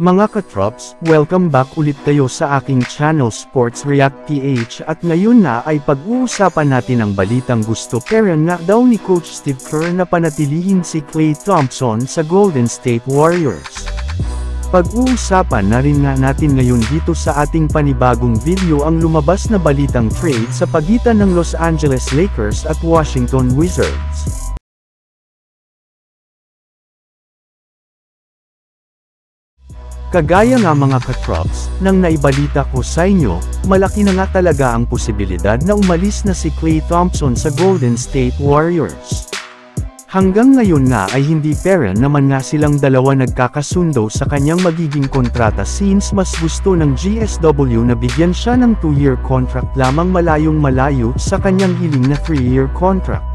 Mga katrops, welcome back ulit kayo sa aking channel Sports React PH at ngayon na ay pag-uusapan natin ang balitang gusto pero nga daw ni Coach Steve Kerr na panatilihin si Klay Thompson sa Golden State Warriors. Pag-uusapan na rin nga natin ngayon dito sa ating panibagong video ang lumabas na balitang trade sa pagitan ng Los Angeles Lakers at Washington Wizards. Kagaya nga mga katrops, nang naibalita ko sa inyo, malaki na nga talaga ang posibilidad na umalis na si Klay Thompson sa Golden State Warriors. Hanggang ngayon nga ay hindi pera naman nga silang dalawa nagkakasundo sa kanyang magiging kontrata since mas gusto ng GSW na bigyan siya ng 2-year contract lamang malayong malayo sa kanyang hiling na 3-year contract.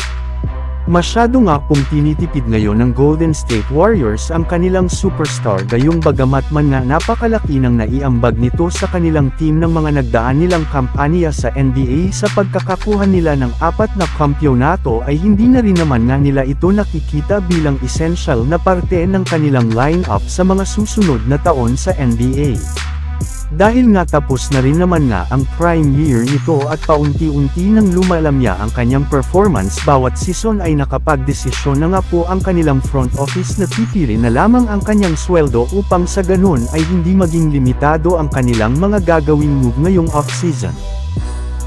Masyado nga pong tinitipid ngayon ng Golden State Warriors ang kanilang superstar gayong bagamat man nga napakalaki ng naiambag nito sa kanilang team ng mga nagdaan nilang kampanya sa NBA sa pagkakakuha nila ng 4 na kampyonato ay hindi na rin naman nga nila ito nakikita bilang essential na parte ng kanilang lineup sa mga susunod na taon sa NBA. Dahil nga tapos na rin naman nga ang prime year nito at paunti-unti nang lumalamya ang kanyang performance bawat season ay nakapagdesisyon na nga po ang kanilang front office na pipili na lamang ang kanyang sweldo upang sa ganun ay hindi maging limitado ang kanilang mga gagawing move ngayong off-season.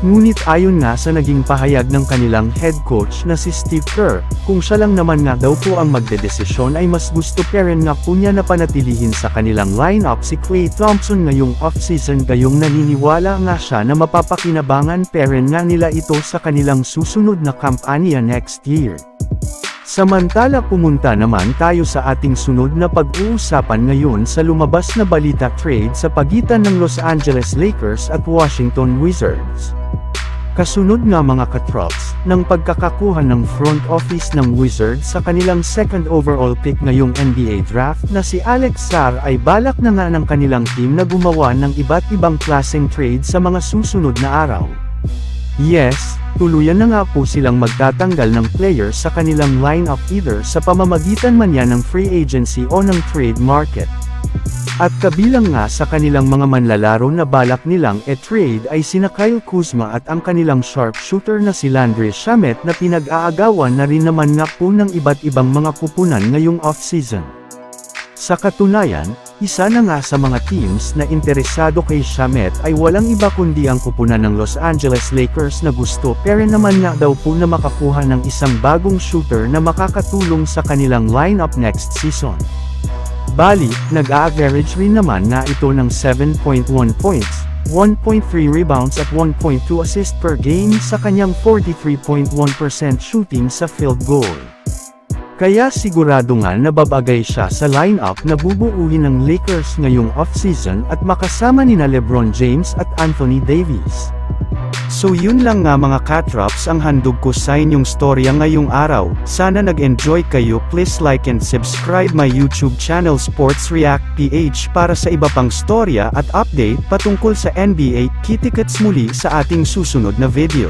Ngunit ayon nga sa naging pahayag ng kanilang head coach na si Steve Kerr, kung siya lang naman nga daw po ang magdedesisyon ay mas gusto pa rin nga po niya na panatilihin sa kanilang lineup si Klay Thompson ngayong off-season gayong naniniwala nga siya na mapapakinabangan pa rin nga nila ito sa kanilang susunod na kampanya next year. Samantala pumunta naman tayo sa ating sunod na pag-uusapan ngayon sa lumabas na balita trade sa pagitan ng Los Angeles Lakers at Washington Wizards. Kasunod nga mga katrops, ng pagkakakuha ng front office ng Wizards sa kanilang second overall pick ngayong NBA draft na si Alex Sarr ay balak na nga ng kanilang team na gumawa ng iba't ibang klaseng trade sa mga susunod na araw. Yes, tuluyan na nga po silang magtatanggal ng players sa kanilang lineup either sa pamamagitan man yan ng free agency o ng trade market. At kabilang nga sa kanilang mga manlalaro na balak nilang trade ay sina Kyle Kuzma at ang kanilang sharpshooter na si Landry Shamet na pinag-aagawan na rin naman nga po ng iba't ibang mga kupunan ngayong off-season. Sa katunayan, isa na nga sa mga teams na interesado kay Shamet ay walang iba kundi ang kupunan ng Los Angeles Lakers na gusto pero naman nga daw po na makakuha ng isang bagong shooter na makakatulong sa kanilang lineup next season. Bali, nag-a-average rin naman nga ito ng 7.1 points, 1.3 rebounds at 1.2 assists per game sa kanyang 43.1% shooting sa field goal. Kaya sigurado nga nababagay siya sa lineup na bubuuin ng Lakers ngayong off-season at makasama nina LeBron James at Anthony Davis. So yun lang nga mga katrops ang handog ko sa inyong storya ngayong araw. Sana nag-enjoy kayo. Please like and subscribe my YouTube channel Sports React PH para sa iba pang storya at update patungkol sa NBA. Kita-kits muli sa ating susunod na video.